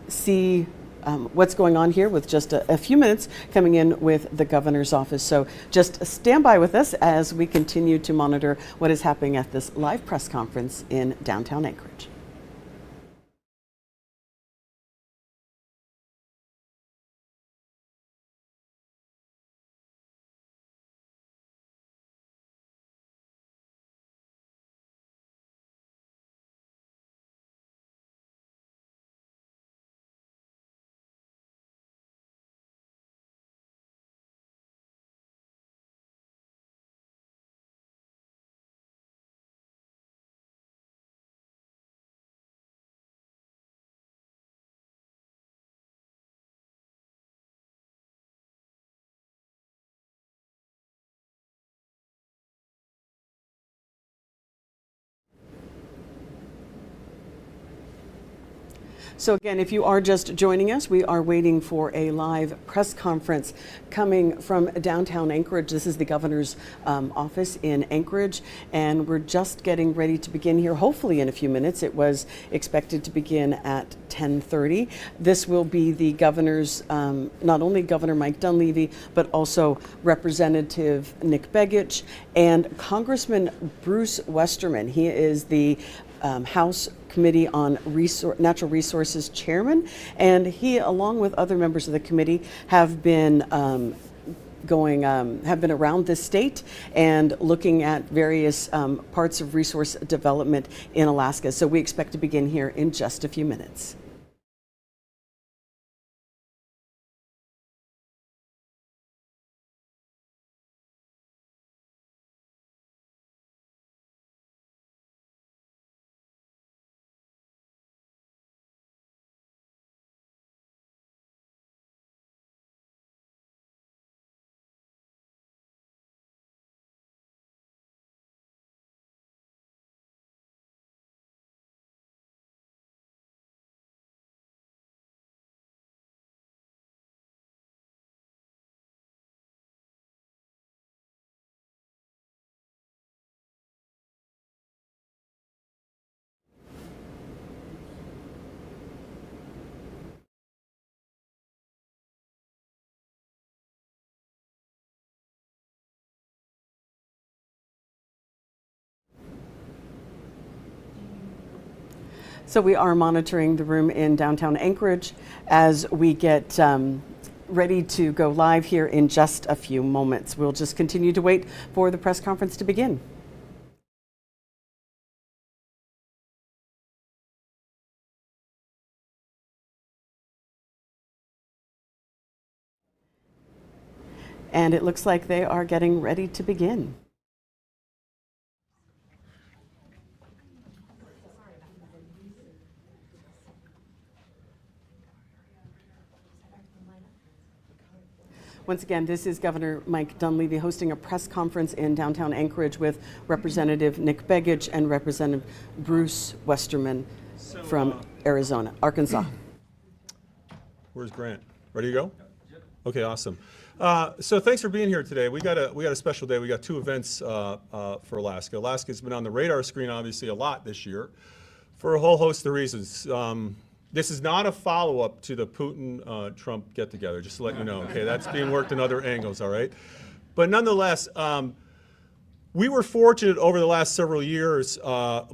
see what's going on here with just a few minutes coming in with the governor's office. So just stand by with us as we continue to monitor what is happening at this live press conference in downtown Anchorage. So again, if you are just joining us, we are waiting for a live press conference coming from downtown Anchorage. This is the governor's office in Anchorage, and we're just getting ready to begin here, hopefully in a few minutes. It was expected to begin at 10:30. This will be the governor's, not only Governor Mike Dunleavy, but also Representative Nick Begich and Congressman Bruce Westerman. He is the House Committee on Natural Resources Chairman, and he, along with other members of the committee, have been around this state and looking at various parts of resource development in Alaska. So we expect to begin here in just a few minutes. So we are monitoring the room in downtown Anchorage as we get ready to go live here in just a few moments. We'll just continue to wait for the press conference to begin. And it looks like they are getting ready to begin. Once again, this is Governor Mike Dunleavy hosting a press conference in downtown Anchorage with Representative Nick Begich and Representative Bruce Westerman from Arkansas. Where's Grant? Ready to go? Okay, awesome. So thanks for being here today. We got a special day. We got two events for Alaska. Alaska's been on the radar screen obviously a lot this year for a whole host of reasons. This is not a follow-up to the Putin-Trump get-together, just to let you know, okay? That's being worked in other angles, all right? But nonetheless, we were fortunate over the last several years,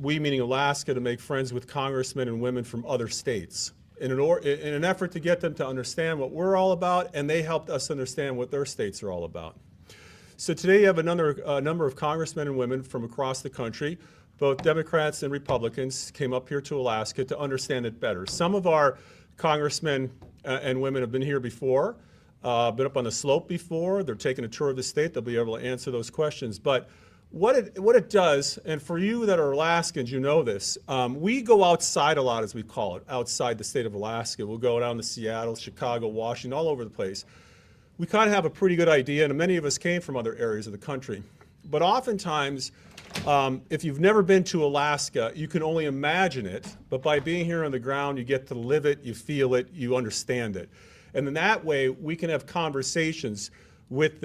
we meaning Alaska, to make friends with congressmen and women from other states in an effort to get them to understand what we're all about, and they helped us understand what their states are all about. So today you have a number of congressmen and women from across the country. Both Democrats and Republicans came up here to Alaska to understand it better. Some of our congressmen and women have been here before, been up on the slope before. They're taking a tour of the state. They'll be able to answer those questions. But what it does, and for you that are Alaskans, you know this, we go outside a lot, as we call it, outside the state of Alaska. We'll go down to Seattle, Chicago, Washington, all over the place. We kind of have a pretty good idea, and many of us came from other areas of the country. But oftentimes, if you've never been to Alaska, you can only imagine it, but by being here on the ground, you get to live it, you feel it, you understand it. And in that way, we can have conversations with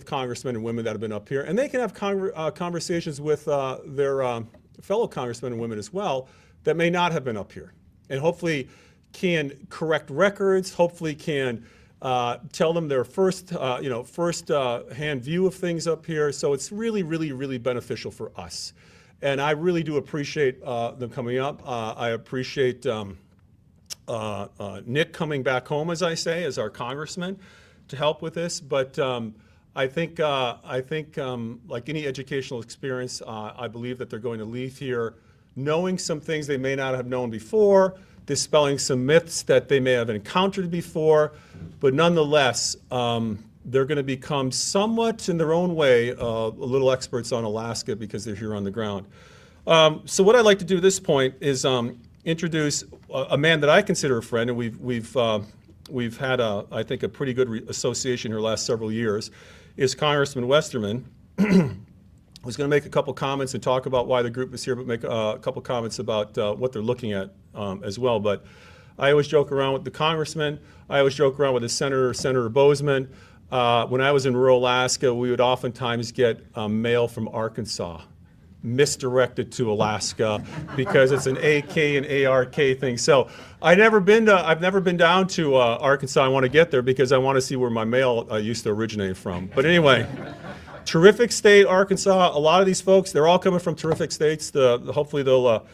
congressmen and women that have been up here, and they can have conversations with their fellow congressmen and women as well that may not have been up here. And hopefully can correct records, hopefully can tell them their first-hand view of things up here. So it's really, really, really beneficial for us. And I really do appreciate them coming up. I appreciate Nick coming back home, as I say, as our congressman to help with this. But I think like any educational experience, I believe that they're going to leave here knowing some things they may not have known before, dispelling some myths that they may have encountered before, but nonetheless, they're going to become somewhat, in their own way, a little experts on Alaska because they're here on the ground. So what I'd like to do at this point is introduce a man that I consider a friend, and we've had, I think, a pretty good association here the last several years, is Congressman Westerman. Who's going to make a couple comments and talk about why the group is here, but make a couple comments about what they're looking at as well. But I always joke around with the congressman. I always joke around with the Senator Bozeman. When I was in rural Alaska, we would oftentimes get mail from Arkansas misdirected to Alaska because it's an AK and ARK thing. So I've never been down to Arkansas. I want to get there because I want to see where my mail used to originate from. But anyway. Terrific state, Arkansas. A lot of these folks, they're all coming from terrific states. Hopefully they'll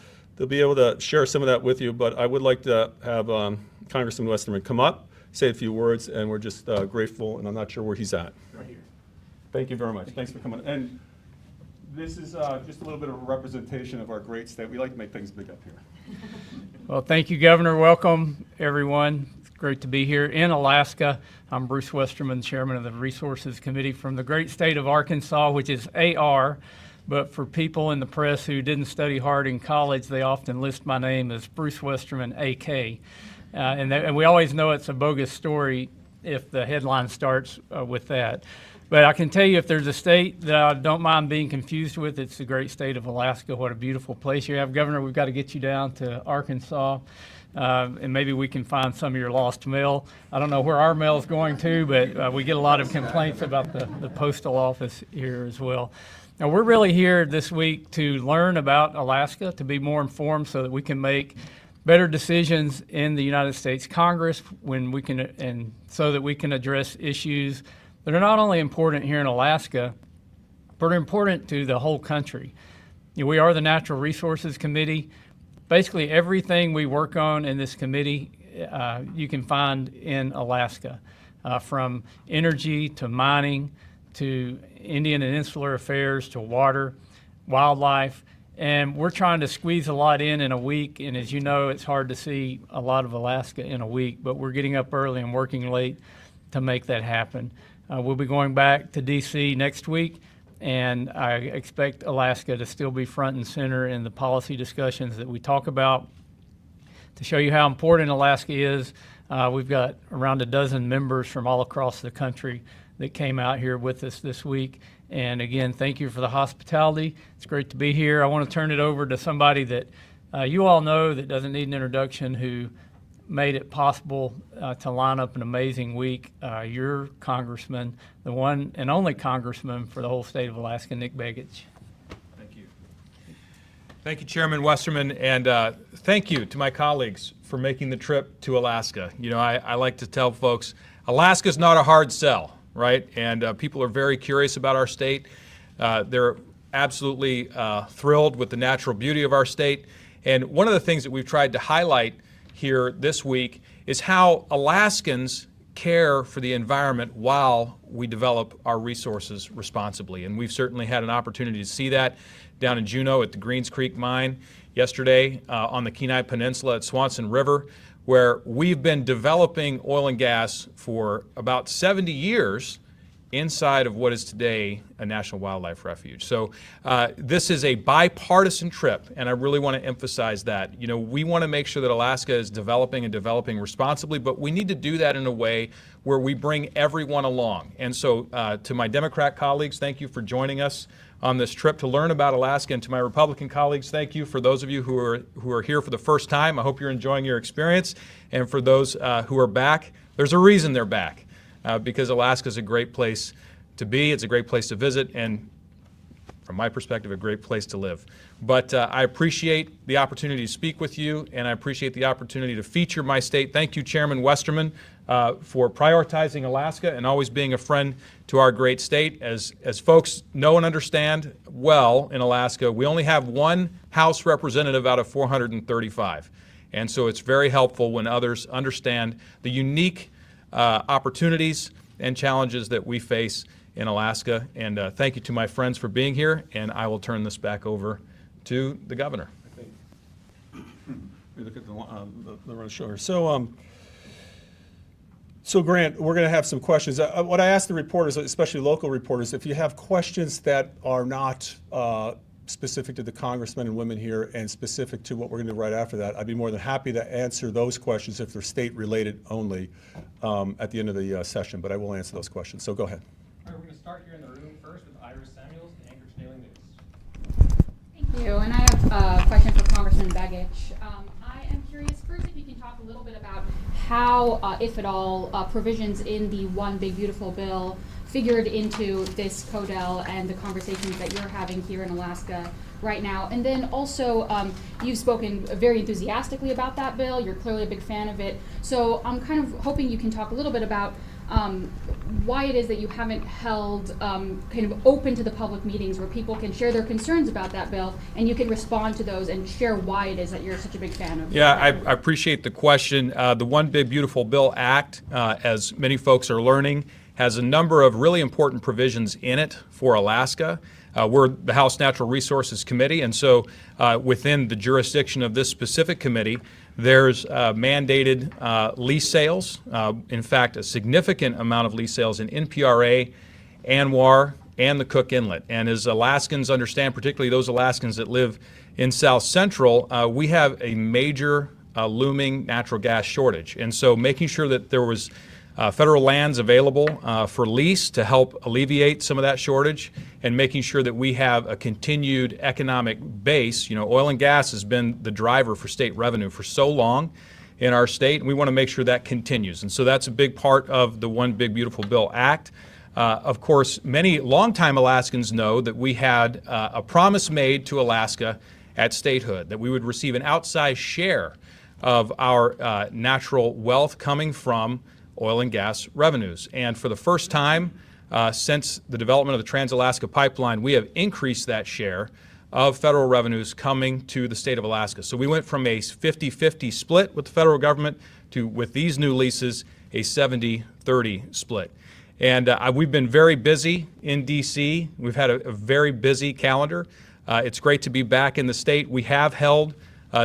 be able to share some of that with you. But I would like to have Congressman Westerman come up, say a few words, and we're just grateful, and I'm not sure where he's at. Right here. Thank you very much. Thanks for coming. And this is just a little bit of a representation of our great state. We like to make things big up here. Well, thank you, Governor. Welcome, everyone. It's great to be here in Alaska. I'm Bruce Westerman, Chairman of the Resources Committee from the great state of Arkansas, which is AR. But for people in the press who didn't study hard in college, they often list my name as Bruce Westerman, AK. And we always know it's a bogus story if the headline starts with that. But I can tell you, if there's a state that I don't mind being confused with, it's the great state of Alaska. What a beautiful place you have. Governor, we've got to get you down to Arkansas, and maybe we can find some of your lost mail. I don't know where our mail is going to, but we get a lot of complaints about the postal office here as well. Now, we're really here this week to learn about Alaska, to be more informed so that we can make better decisions in the United States Congress and so that we can address issues that are not only important here in Alaska, but are important to the whole country. We are the Natural Resources Committee. Basically, everything we work on in this committee, you can find in Alaska, from energy to mining to Indian and Insular Affairs to water, wildlife. And we're trying to squeeze a lot in a week. And as you know, it's hard to see a lot of Alaska in a week, but we're getting up early and working late to make that happen. We'll be going back to D.C. next week, and I expect Alaska to still be front and center in the policy discussions that we talk about. To show you how important Alaska is, we've got around a dozen members from all across the country that came out here with us this week. And again, thank you for the hospitality. It's great to be here. I want to turn it over to somebody that you all know that doesn't need an introduction, who made it possible to line up an amazing week. Your congressman, the one and only congressman for the whole state of Alaska, Nick Begich. Thank you. Thank you, Chairman Westerman, and thank you to my colleagues for making the trip to Alaska. You know, I like to tell folks, Alaska's not a hard sell, right? And people are very curious about our state. They're absolutely thrilled with the natural beauty of our state. And one of the things that we've tried to highlight here this week is how Alaskans care for the environment while we develop our resources responsibly. And we've certainly had an opportunity to see that down in Juneau at the Greens Creek mine, yesterday on the Kenai Peninsula at Swanson River, where we've been developing oil and gas for about 70 years inside of what is today a National Wildlife Refuge. So this is a bipartisan trip, and I really want to emphasize that. You know, we want to make sure that Alaska is developing and developing responsibly, but we need to do that in a way where we bring everyone along. And so to my Democrat colleagues, thank you for joining us on this trip to learn about Alaska, and to my Republican colleagues, thank you. For those of you who are here for the first time, I hope you're enjoying your experience. And for those who are back, there's a reason they're back. Because Alaska is a great place to be, it's a great place to visit, and from my perspective, a great place to live. But I appreciate the opportunity to speak with you, and I appreciate the opportunity to feature my state. Thank you, Chairman Westerman, for prioritizing Alaska and always being a friend to our great state. As folks know and understand well in Alaska, we only have one House representative out of 435. And so it's very helpful when others understand the unique opportunities and challenges that we face in Alaska. And thank you to my friends for being here, and I will turn this back over to the governor. We look at the run show here. So Grant, we're going to have some questions. What I asked the reporters, especially local reporters, if you have questions that are not specific to the congressmen and women here and specific to what we're going to do right after that, I'd be more than happy to answer those questions if they're state-related only at the end of the session, but I will answer those questions. So go ahead. All right, we're going to start here in the room first with Iris Samuels, the Anchorage Daily News. Thank you, and I have a question for Congressman Begich. I am curious first if you can talk a little bit about how, if at all, provisions in the One Big Beautiful Bill figured into this CODEL and the conversations that you're having here in Alaska right now. And then also, you've spoken very enthusiastically about that bill. You're clearly a big fan of it. So I'm kind of hoping you can talk a little bit about why it is that you haven't held kind of open to the public meetings where people can share their concerns about that bill and you can respond to those and share why it is that you're such a big fan of it. Yeah, I appreciate the question. The One Big Beautiful Bill Act, as many folks are learning, has a number of really important provisions in it for Alaska. We're the House Natural Resources Committee, and so within the jurisdiction of this specific committee, there's mandated lease sales. In fact, a significant amount of lease sales in NPRA, ANWR, and the Cook Inlet. And as Alaskans understand, particularly those Alaskans that live in South Central, we have a major looming natural gas shortage. And so making sure that there was federal lands available for lease to help alleviate some of that shortage, and making sure that we have a continued economic base. You know, oil and gas has been the driver for state revenue for so long in our state, and we want to make sure that continues. And so that's a big part of the One Big Beautiful Bill Act. Of course, many longtime Alaskans know that we had a promise made to Alaska at statehood that we would receive an outsized share of our natural wealth coming from oil and gas revenues. And for the first time since the development of the Trans-Alaska Pipeline, we have increased that share of federal revenues coming to the state of Alaska. So we went from a 50-50 split with the federal government to, with these new leases, a 70-30 split. And we've been very busy in D.C. We've had a very busy calendar. It's great to be back in the state. We have held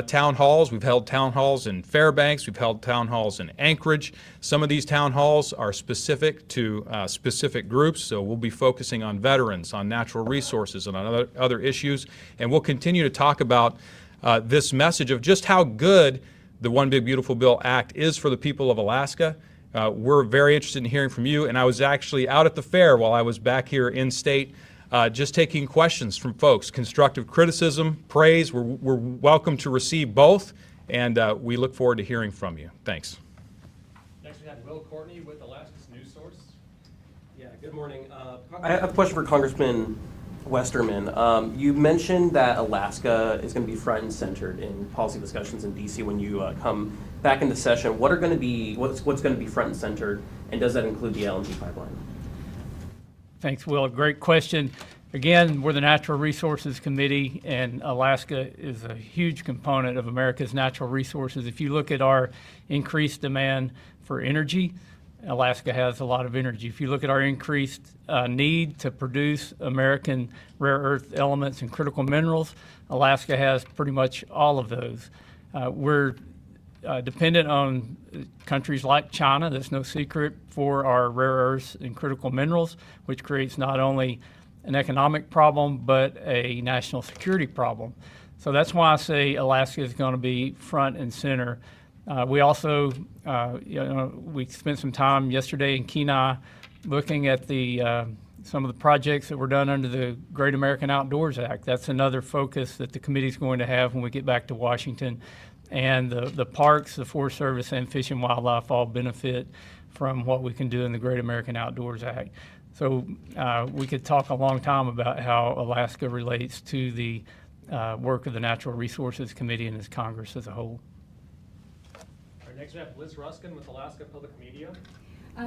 town halls. We've held town halls in Fairbanks. We've held town halls in Anchorage. Some of these town halls are specific to specific groups, so we'll be focusing on veterans, on natural resources, and on other issues. And we'll continue to talk about this message of just how good the One Big Beautiful Bill Act is for the people of Alaska. We're very interested in hearing from you, and I was actually out at the fair while I was back here in state just taking questions from folks. Constructive criticism, praise, we're welcome to receive both, and we look forward to hearing from you. Thanks. Next we have Will Courtney with Alaska's News Source. Yeah, good morning. I have a question for Congressman Westerman. You mentioned that Alaska is going to be front and centered in policy discussions in D.C. when you come back into session. What are going to be what's going to be front and centered, and does that include the LNG pipeline? Thanks, Will. Great question. Again, we're the Natural Resources Committee, and Alaska is a huge component of America's natural resources. If you look at our increased demand for energy, Alaska has a lot of energy. If you look at our increased need to produce American rare earth elements and critical minerals, Alaska has pretty much all of those. We're dependent on countries like China, that's no secret, for our rare earths and critical minerals, which creates not only an economic problem, but a national security problem. So that's why I say Alaska is going to be front and center. We also, we spent some time yesterday in Kenai looking at some of the projects that were done under the Great American Outdoors Act. That's another focus that the committee is going to have when we get back to Washington. And the parks, the Forest Service, and Fish and Wildlife all benefit from what we can do in the Great American Outdoors Act. So we could talk a long time about how Alaska relates to the work of the Natural Resources Committee and its Congress as a whole. All right, next we have Liz Ruskin with Alaska Public Media.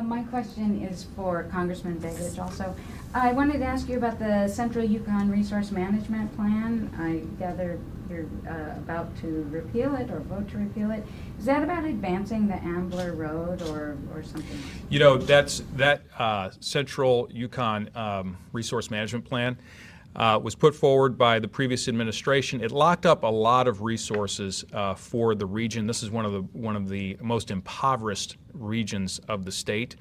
My question is for Congressman Begich also. I wanted to ask you about the Central Yukon Resource Management Plan. I gather you're about to repeal it or vote to repeal it. Is that about advancing the Ambler Road or something? You know, that Central Yukon Resource Management Plan was put forward by the previous administration. It locked up a lot of resources for the region. This is one of the most impoverished regions of the state.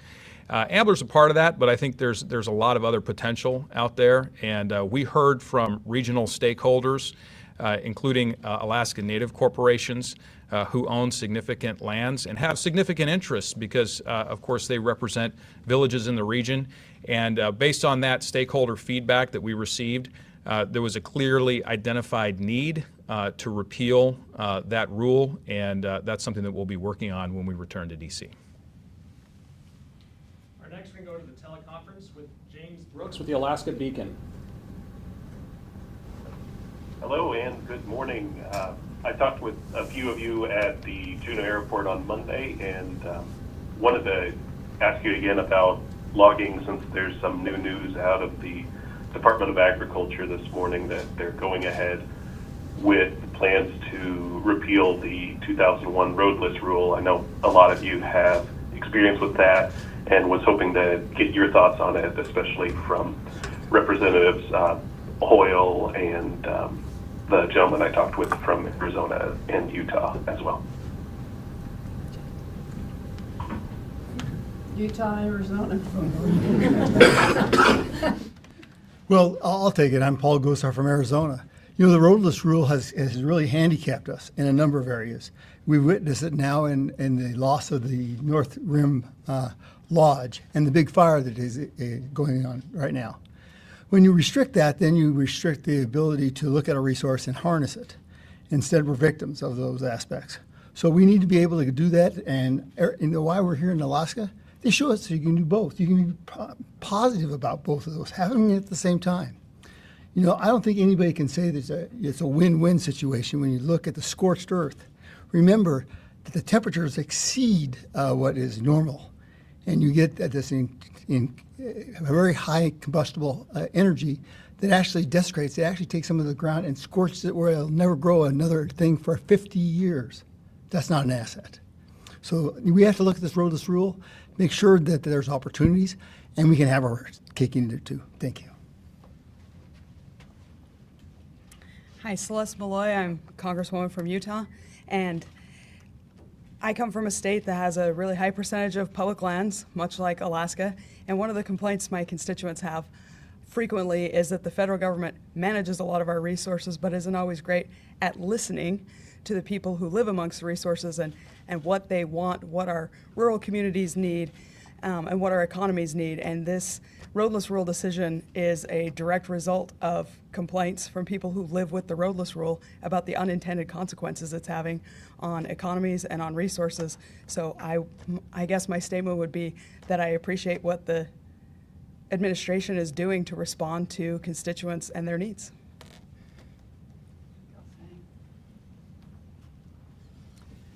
Ambler's a part of that, but I think there's a lot of other potential out there. And we heard from regional stakeholders, including Alaska Native corporations, who own significant lands and have significant interests because, of course, they represent villages in the region. And based on that stakeholder feedback that we received, there was a clearly identified need to repeal that rule, and that's something that we'll be working on when we return to D.C. Our next we go to the teleconference with James Brooks with the Alaska Beacon. Hello and good morning. I talked with a few of you at the Juneau Airport on Monday and wanted to ask you again about logging, since there's some new news out of the Department of Agriculture this morning that they're going ahead with plans to repeal the 2001 roadless rule. I know a lot of you have experience with that and was hoping to get your thoughts on it, especially from Representatives Hoyle and the gentleman I talked with from Arizona and Utah as well. Utah, Arizona. Well, I'll take it. I'm Paul Gosar from Arizona. You know, the roadless rule has really handicapped us in a number of areas. We witness it now in the loss of the North Rim Lodge and the big fire that is going on right now. When you restrict that, then you restrict the ability to look at a resource and harness it. Instead, we're victims of those aspects. So we need to be able to do that. And you know why we're here in Alaska? They show us that you can do both. You can be positive about both of those, having it at the same time. You know, I don't think anybody can say that it's a win-win situation when you look at the scorched earth. Remember that the temperatures exceed what is normal, and you get this in a very high combustible energy that actually desecrates. It actually takes some of the ground and scorches it where it'll never grow another thing for 50 years. That's not an asset. So we have to look at this roadless rule, make sure that there's opportunities, and we can have our cake and eat it too. Thank you. Hi, Celeste Malloy. I'm a Congresswoman from Utah, and I come from a state that has a really high percentage of public lands, much like Alaska, and one of the complaints my constituents have frequently is that the federal government manages a lot of our resources but isn't always great at listening to the people who live amongst the resources and what they want, what our rural communities need, and what our economies need. And this roadless rule decision is a direct result of complaints from people who live with the roadless rule about the unintended consequences it's having on economies and on resources. So I guess my statement would be that I appreciate what the administration is doing to respond to constituents and their needs.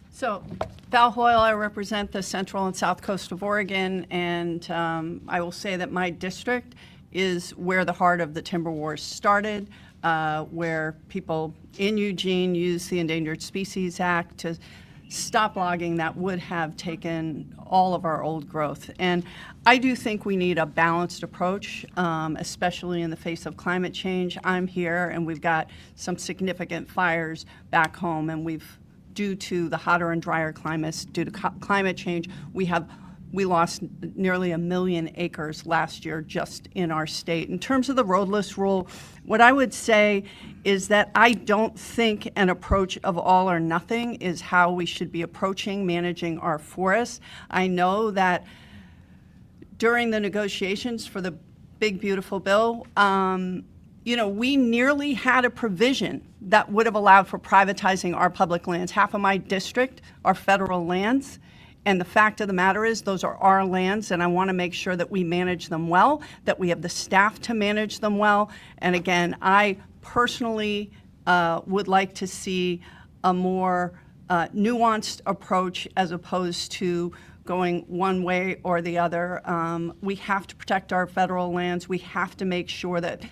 So, Val Hoyle, I represent the central and south coast of Oregon, and I will say that my district is where the heart of the timber wars started, where people in Eugene used the Endangered Species Act to stop logging that would have taken all of our old growth. And I do think we need a balanced approach, especially in the face of climate change. I'm here, and we've got some significant fires back home, and due to the hotter and drier climates, due to climate change, we lost nearly 1 million acres last year just in our state. In terms of the roadless rule, what I would say is that I don't think an approach of all or nothing is how we should be approaching managing our forests. I know that during the negotiations for the big beautiful bill, we nearly had a provision that would have allowed for privatizing our public lands. Half of my district are federal lands, And the fact of the matter is, those are our lands, and I want to make sure that we manage them well, that we have the staff to manage them well. And again, I personally would like to see a more nuanced approach as opposed to going one way or the other. We have to protect our federal lands. We have to make sure that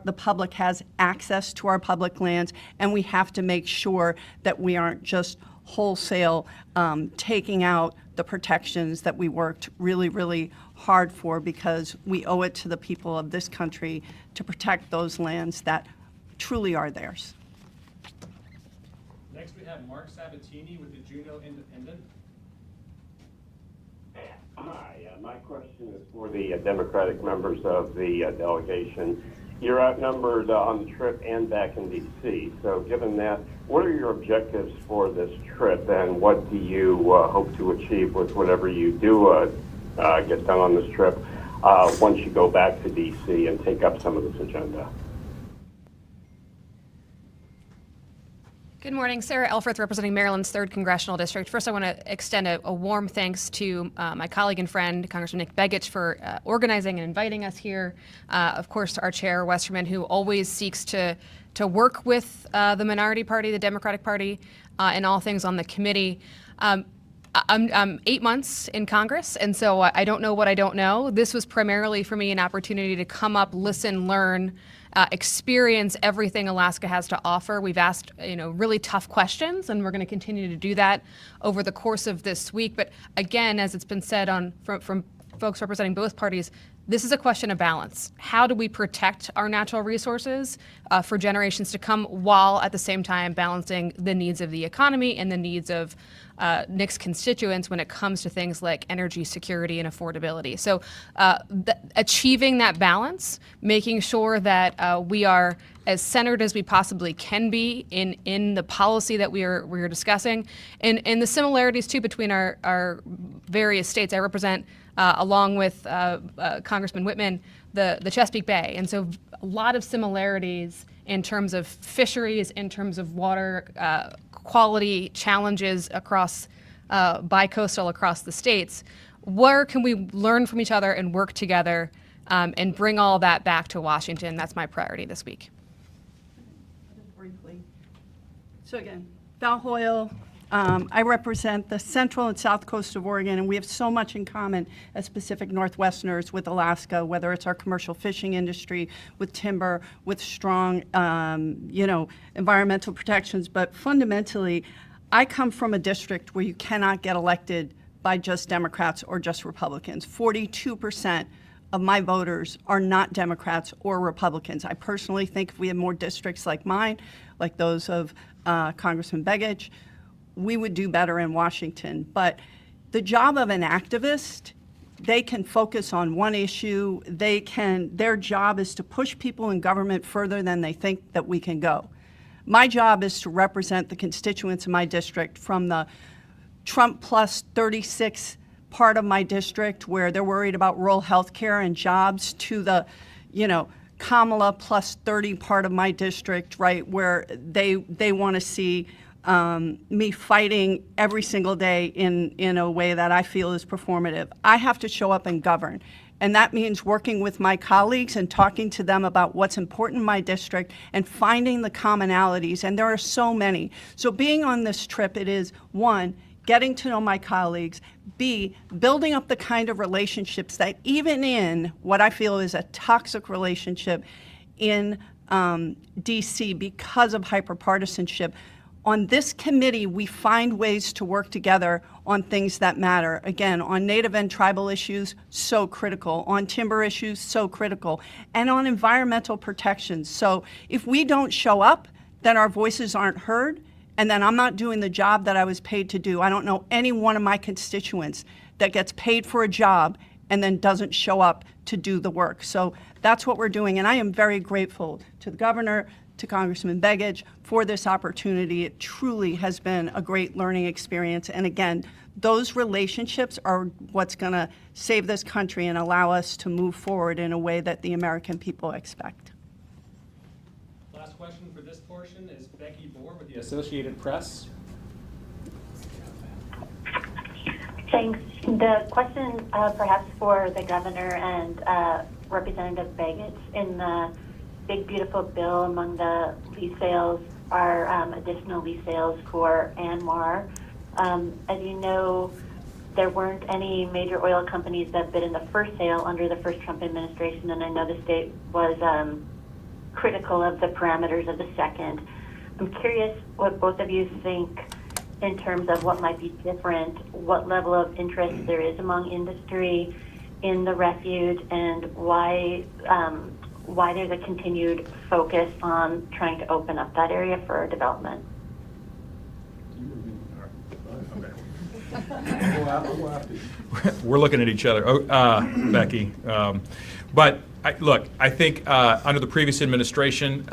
the public has access to our public lands, and we have to make sure that we aren't just wholesale taking out the protections that we worked really, really hard for, because we owe it to the people of this country to protect those lands that truly are theirs. Next, we have Mark Sabatini with the Juneau Independent. Hi, my question is for the Democratic members of the delegation. You're outnumbered on the trip and back in D.C. So given that, what are your objectives for this trip, and what do you hope to achieve with whatever you do get done on this trip once you go back to D.C. and take up some of this agenda? Good morning. Sarah Elfreth, representing Maryland's 3rd Congressional District. First, I want to extend a warm thanks to my colleague and friend, Congressman Nick Begich, for organizing and inviting us here. Of course, our chair, Westerman, who always seeks to work with the minority party, the Democratic Party, in all things on the committee. I'm 8 months in Congress, and so I don't know what I don't know. This was primarily for me an opportunity to come up, listen, learn, experience everything Alaska has to offer. We've asked, really tough questions, and we're going to continue to do that over the course of this week. But again, as it's been said from folks representing both parties, this is a question of balance. How do we protect our natural resources for generations to come, while at the same time balancing the needs of the economy and the needs of Nick's constituents when it comes to things like energy security and affordability? So achieving that balance, making sure that we are as centered as we possibly can be in the policy that we are discussing, and the similarities too between our various states. I represent, along with Congressman Whitman, the Chesapeake Bay, and so a lot of similarities in terms of fisheries, in terms of water quality challenges across bi-coastal across the states. Where can we learn from each other and work together and bring all that back to Washington? That's my priority this week. Just briefly. So again, Val Hoyle. I represent the central and south coast of Oregon, and we have so much in common as Pacific Northwesterners with Alaska, whether it's our commercial fishing industry, with timber, with strong, environmental protections. But fundamentally, I come from a district where you cannot get elected by just Democrats or just Republicans. 42% of my voters are not Democrats or Republicans. I personally think if we had more districts like mine, like those of Congressman Begich, we would do better in Washington. But the job of an activist, they can focus on one issue. Their job is to push people in government further than they think that we can go. My job is to represent the constituents of my district, from the Trump plus 36 part of my district where they're worried about rural health care and jobs, to the, Kamala plus 30 part of my district, right, where they want to see me fighting every single day in a way that I feel is performative. I have to show up and govern. And that means working with my colleagues and talking to them about what's important in my district and finding the commonalities. And there are so many. So being on this trip, it is, one, getting to know my colleagues, B, building up the kind of relationships that even in what I feel is a toxic relationship in DC because of hyperpartisanship, on this committee, we find ways to work together on things that matter. Again, on Native and tribal issues, so critical. On timber issues, so critical. And on environmental protections. So if we don't show up, then our voices aren't heard, and then I'm not doing the job that I was paid to do. I don't know any one of my constituents that gets paid for a job and then doesn't show up to do the work. So that's what we're doing, and I am very grateful to the governor, to Congressman Begich for this opportunity. It truly has been a great learning experience. And again, those relationships are what's going to save this country and allow us to move forward in a way that the American people expect. Last question for this portion is Becky Bohr with the Associated Press. Thanks. The question perhaps for the governor and Representative Begich. In the Big Beautiful Bill, among the lease sales are additional lease sales for ANWR. As you know, there weren't any major oil companies that bid in the first sale under the first Trump administration, and I know the state was critical of the parameters of the second. I'm curious what both of you think in terms of what might be different, what level of interest there is among industry in the refuge, and why there's a continued focus on trying to open up that area for development. We're looking at each other, Becky. But I think under the previous administration,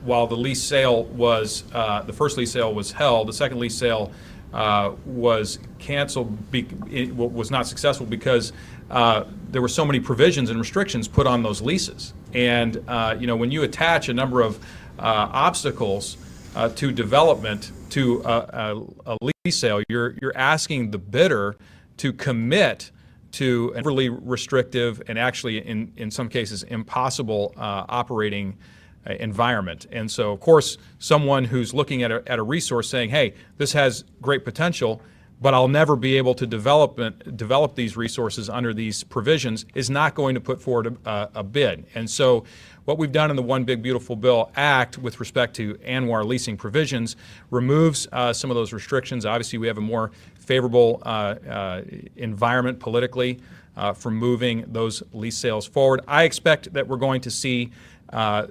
while the lease sale was, the first lease sale was held, the second lease sale was canceled, was not successful because there were so many provisions and restrictions put on those leases. And when you attach a number of obstacles to development to a lease sale, you're asking the bidder to commit to an overly restrictive and actually in some cases impossible operating environment. And so, of course, someone who's looking at a resource saying, hey, this has great potential, but I'll never be able to develop these resources under these provisions, is not going to put forward a bid. And so what we've done in the One Big Beautiful Bill Act with respect to ANWR leasing provisions removes some of those restrictions. Obviously, we have a more favorable environment politically for moving those lease sales forward. I expect that we're going to see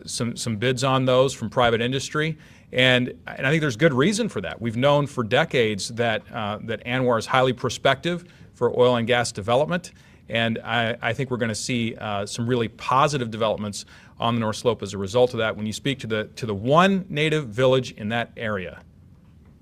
some bids on those from private industry. And I think there's good reason for that. We've known for decades that ANWR is highly prospective for oil and gas development, and I think we're going to see some really positive developments on the North Slope as a result of that. When you speak to the one native village in that area,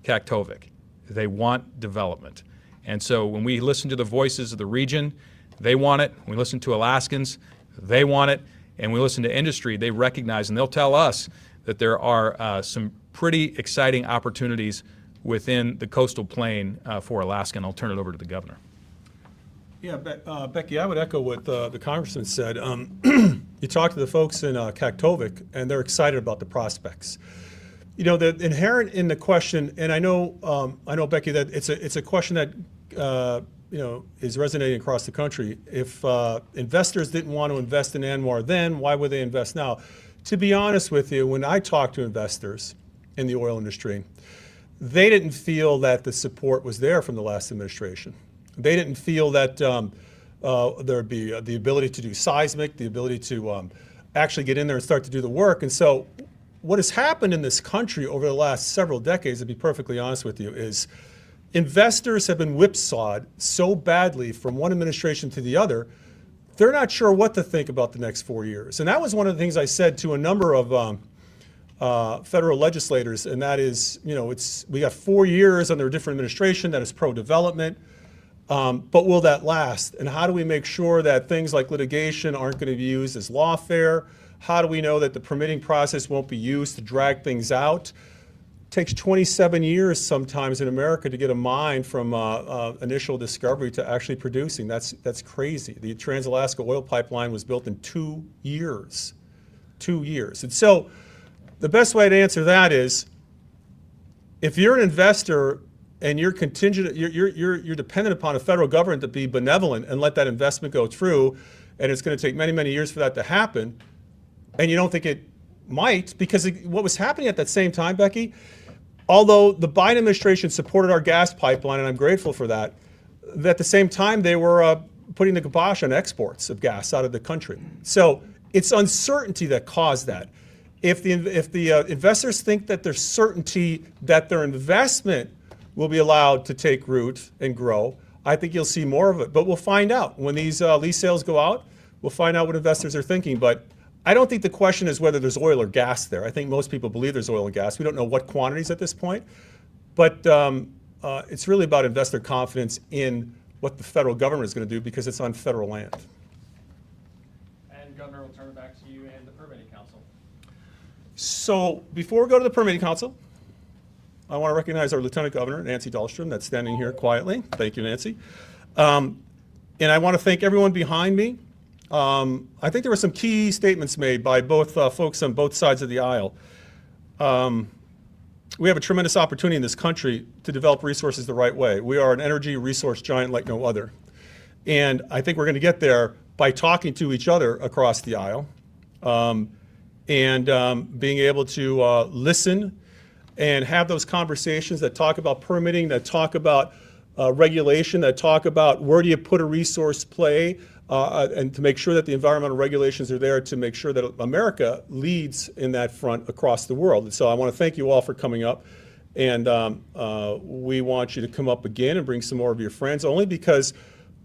Kaktovik, they want development. And so when we listen to the voices of the region, they want it. When we listen to Alaskans, they want it. And we listen to industry, they recognize, and they'll tell us that there are some pretty exciting opportunities within the coastal plain for Alaska, and I'll turn it over to the governor. Yeah, Becky, I would echo what the congressman said. You talk to the folks in Kaktovik, and they're excited about the prospects. You know, the inherent in the question, and I know, Becky, that it's a question that is resonating across the country. If investors didn't want to invest in ANWR then, why would they invest now? To be honest with you, when I talk to investors in the oil industry, they didn't feel that the support was there from the last administration. They didn't feel that there'd be the ability to do seismic, the ability to actually get in there and start to do the work. And so what has happened in this country over the last several decades, to be perfectly honest with you, is investors have been whipsawed so badly from one administration to the other, they're not sure what to think about the next 4 years. And that was one of the things I said to a number of federal legislators, and that is, we got 4 years under a different administration that is pro-development, but will that last? And how do we make sure that things like litigation aren't going to be used as lawfare? How do we know that the permitting process won't be used to drag things out? It takes 27 years sometimes in America to get a mine from initial discovery to actually producing. That's crazy. The Trans-Alaska Oil Pipeline was built in 2 years. 2 years. And so the best way to answer that is, if you're an investor and you're contingent, you're dependent upon a federal government to be benevolent and let that investment go through, and it's going to take many, many years for that to happen, and you don't think it might, because what was happening at that same time, Becky, although the Biden administration supported our gas pipeline, and I'm grateful for that, at the same time they were putting the kibosh on exports of gas out of the country. So it's uncertainty that caused that. If the investors think that there's certainty that their investment will be allowed to take root and grow, I think you'll see more of it. But we'll find out. When these lease sales go out, we'll find out what investors are thinking. But I don't think the question is whether there's oil or gas there. I think most people believe there's oil and gas. We don't know what quantities at this point. But it's really about investor confidence in what the federal government is going to do, because it's on federal land. And Governor, we'll turn it back to you and the Permitting Council. So before we go to the Permitting Council, I want to recognize our Lieutenant Governor, Nancy Dahlstrom, that's standing here quietly. Thank you, Nancy. And I want to thank everyone behind me. I think there were some key statements made by both folks on both sides of the aisle. We have a tremendous opportunity in this country to develop resources the right way. We are an energy resource giant like no other. And I think we're going to get there by talking to each other across the aisle and being able to listen and have those conversations that talk about permitting, that talk about regulation, that talk about where do you put a resource play, and to make sure that the environmental regulations are there to make sure that America leads in that front across the world. And so I want to thank you all for coming up. And we want you to come up again and bring some more of your friends, only because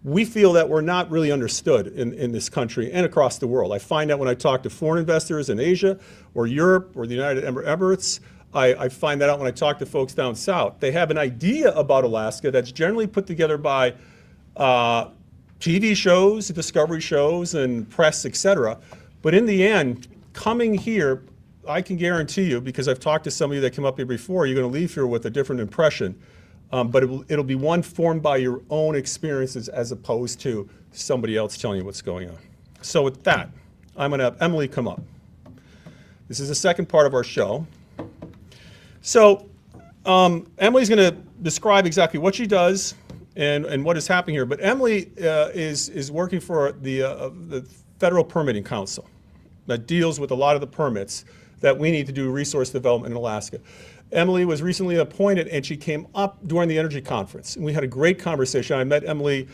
we feel that we're not really understood in this country and across the world. I find that when I talk to foreign investors in Asia or Europe or the United Arab Emirates. I find that out when I talk to folks down south. They have an idea about Alaska that's generally put together by TV shows, discovery shows, and press, etc. But in the end, coming here, I can guarantee you, because I've talked to some of you that came up here before, you're going to leave here with a different impression. But it'll be one formed by your own experiences as opposed to somebody else telling you what's going on. So with that, I'm going to have Emily come up. This is the second part of our show. So Emily's going to describe exactly what she does and what is happening here. But Emily is working for the Federal Permitting Council that deals with a lot of the permits that we need to do resource development in Alaska. Emily was recently appointed, and she came up during the energy conference. And we had a great conversation. I met Emily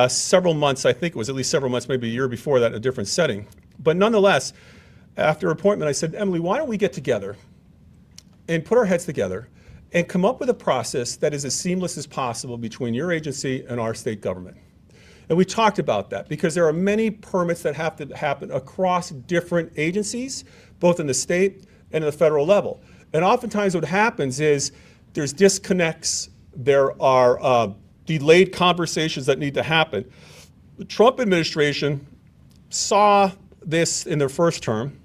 several months, I think it was at least several months, maybe a year before that in a different setting. But nonetheless, after appointment, I said, Emily, why don't we get together and put our heads together and come up with a process that is as seamless as possible between your agency and our state government. And we talked about that because there are many permits that have to happen across different agencies, both in the state and at the federal level. And oftentimes what happens is there's disconnects, there are delayed conversations that need to happen. The Trump administration saw this in their first term.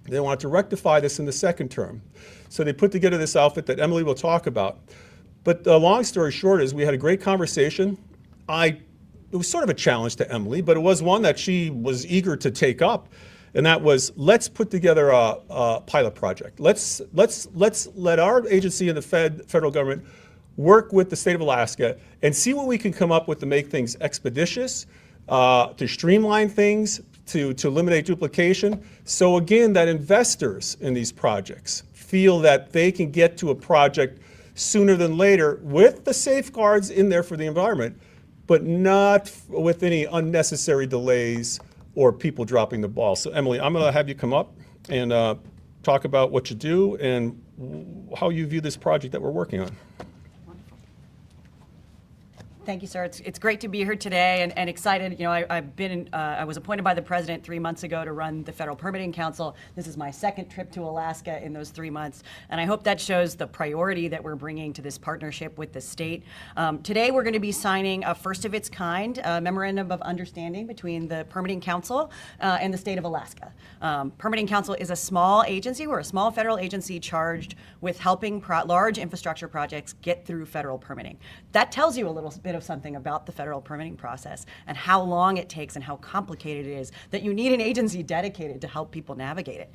They wanted to rectify this in the second term. So they put together this outfit that Emily will talk about. But the long story short is we had a great conversation. It was sort of a challenge to Emily, but it was one that she was eager to take up. And that was, let's put together a pilot project. Let's let our agency and the federal government work with the state of Alaska and see what we can come up with to make things expeditious, to streamline things, to eliminate duplication. So again, that investors in these projects feel that they can get to a project sooner than later with the safeguards in there for the environment, but not with any unnecessary delays or people dropping the ball. So Emily, I'm going to have you come up and talk about what you do and how you view this project that we're working on. Thank you, sir. It's great to be here today and excited. You know, I was appointed by the president 3 months ago to run the Federal Permitting Council. This is my second trip to Alaska in those 3 months, and I hope that shows the priority that we're bringing to this partnership with the state. Today, we're going to be signing a first of its kind memorandum of understanding between the Permitting Council and the state of Alaska. Permitting Council is a small agency. We're a small federal agency charged with helping large infrastructure projects get through federal permitting. That tells you a little bit of something about the federal permitting process and how long it takes and how complicated it is, that you need an agency dedicated to help people navigate it.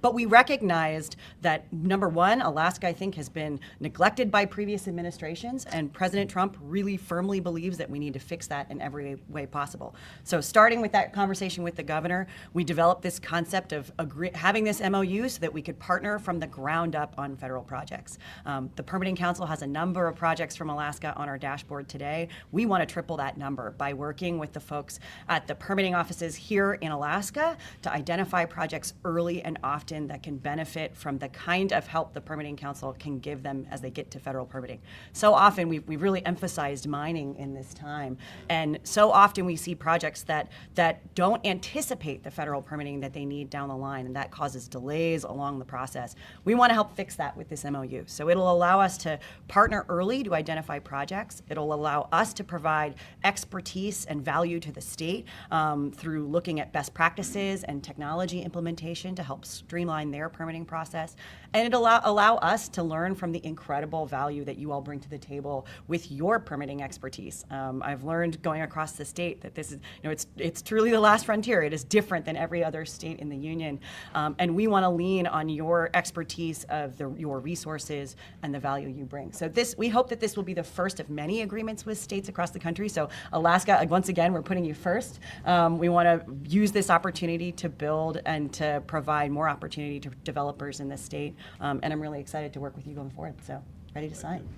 But we recognized that, number one, Alaska, I think, has been neglected by previous administrations, and President Trump really firmly believes that we need to fix that in every way possible. So starting with that conversation with the governor, we developed this concept of having this MOU so that we could partner from the ground up on federal projects. The Permitting Council has a number of projects from Alaska on our dashboard today. We want to triple that number by working with the folks at the permitting offices here in Alaska to identify projects early and often that can benefit from the kind of help the Permitting Council can give them as they get to federal permitting. So often we've really emphasized mining in this time, and so often we see projects that don't anticipate the federal permitting that they need down the line, and that causes delays along the process. We want to help fix that with this MOU. So it'll allow us to partner early to identify projects. It'll allow allow us to provide expertise and value to the state through looking at best practices and technology implementation to help streamline their permitting process. And it allow us to learn from the incredible value that you all bring to the table with your permitting expertise. I've learned going across the state that this is, it's truly the last frontier. It is different than every other state in the union. And we want to lean on your expertise of your resources and the value you bring. So we hope that this will be the first of many agreements with states across the country. So Alaska, once again, we're putting you first. We want to use this opportunity to build and to provide more opportunity to developers in this state. And I'm really excited to work with you going forward. So ready to sign.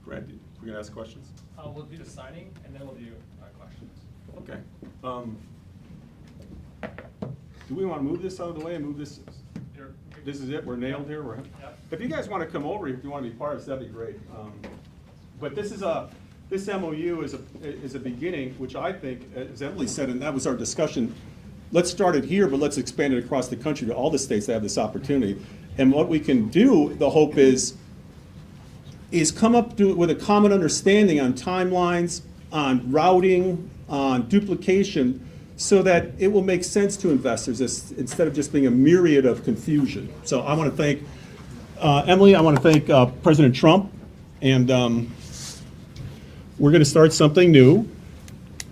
Grant, we're going to ask questions? We'll do the signing, and then we'll do questions. Okay. Do we want to move this out of the way and move this? This is it? We're nailed here? Yep. If you guys want to come over, if you want to be part of this, that'd be great. But this MOU is a beginning, which I think, as Emily said, and that was our discussion, let's start it here, but let's expand it across the country to all the states that have this opportunity. And what we can do, the hope is come up with a common understanding on timelines, on routing, on duplication, so that it will make sense to investors instead of just being a myriad of confusion. So I want to thank Emily, I want to thank President Trump, and we're going to start something new,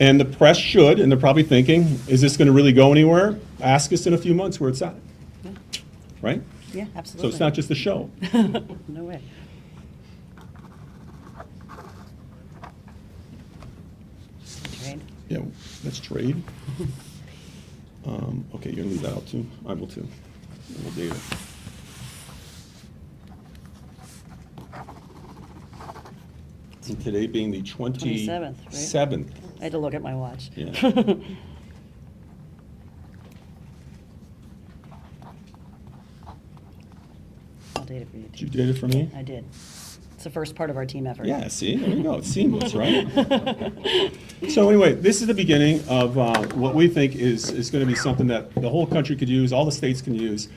and the press should, and they're probably thinking, is this going to really go anywhere? Ask us in a few months where it's at, right? Yeah, absolutely. So it's not just a show. No way. Trade. Yeah, let's trade. Okay, you're gonna leave that out too? I will too. And we'll date it. And today being the 27th, right? 27th. I had to look at my watch. Yeah. I'll date it for you Did too. you date it for me? I did. It's the first part of our team effort. Yeah, see, there you go. It's seamless, right? So anyway, this is the beginning of what we think is going to be something that the whole country could use, all the states can use,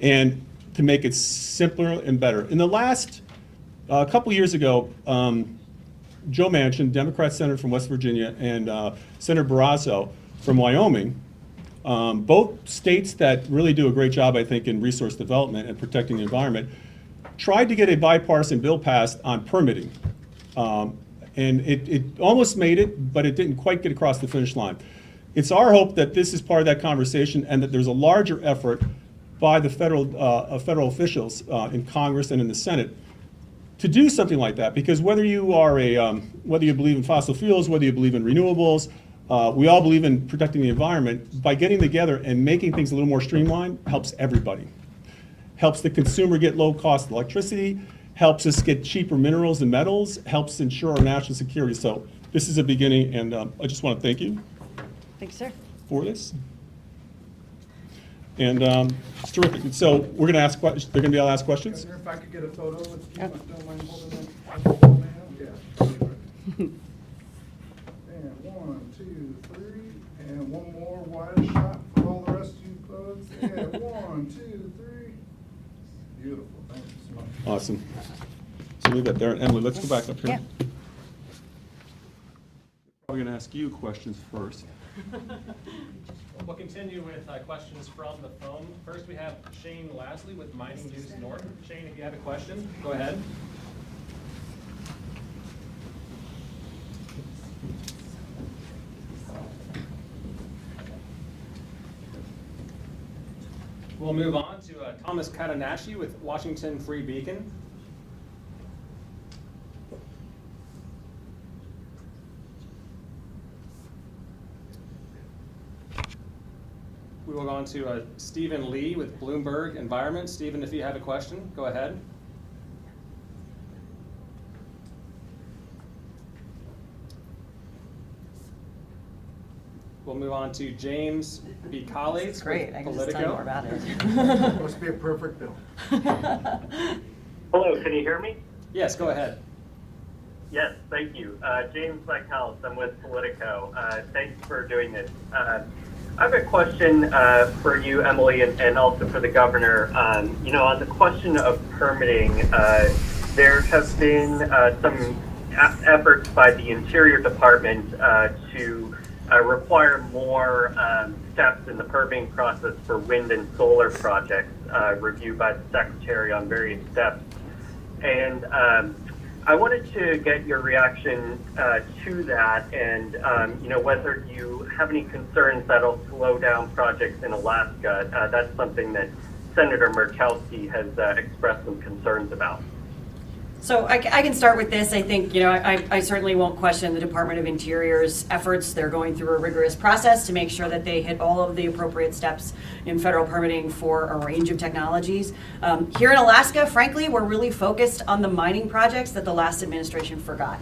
and to make it simpler and better. In the last couple years ago, Joe Manchin, Democrat senator from West Virginia, and Senator Barrasso from Wyoming, both states that really do a great job, I think, in resource development and protecting the environment, tried to get a bipartisan bill passed on permitting. And it almost made it, but it didn't quite get across the finish line. It's our hope that this is part of that conversation and that there's a larger effort by the federal officials in Congress and in the Senate to do something like that. Because whether you believe in fossil fuels, whether you believe in renewables, we all believe in protecting the environment. By getting together and making things a little more streamlined helps everybody. Helps the consumer get low-cost electricity, helps us get cheaper minerals and metals, helps ensure our national security. So this is a beginning, and I just want to thank you Thanks, sir. for this. And it's terrific. So we're going to ask questions. They're going to be able to ask questions. If I could get a photo with you, Yeah. don't mind holding that. Yeah. And 1, 2, 3, and one more wide shot for all the rest of you folks. And 1, 2, 3. Beautiful. Thank you so much. Awesome. So leave that there. And Emily, let's go back up here. Yeah. Probably going to ask you questions first. We'll continue with questions from the phone. First, we have Shane Lasley with Mining News North. Shane, if you have a question, go ahead. We'll move on to Thomas Katanashi with Washington Free Beacon. We will go on to Stephen Lee with Bloomberg Environment. Stephen, if you have a question, go ahead. We'll move on to James B. Colleagues Great. with I can just tell you more Politico. about it. Must be a perfect bill. Hello, can you hear me? Yes, go ahead. Yes, thank you. James Michaelis, I'm with Politico. Thanks for doing this. I have a question for you, Emily, and also for the governor. On the question of permitting, there have been some efforts by the Interior Department to require more steps in the permitting process for wind and solar projects, reviewed by the Secretary on various steps. And I wanted to get your reaction to that, and whether you have any concerns that'll slow down projects in Alaska. That's something that Senator Murkowski has expressed some concerns about. So I can start with this. I think, I certainly won't question the Department of Interior's efforts. They're going through a rigorous process to make sure that they hit all of the appropriate steps in federal permitting for a range of technologies. Here in Alaska, frankly, we're really focused on the mining projects that the last administration forgot.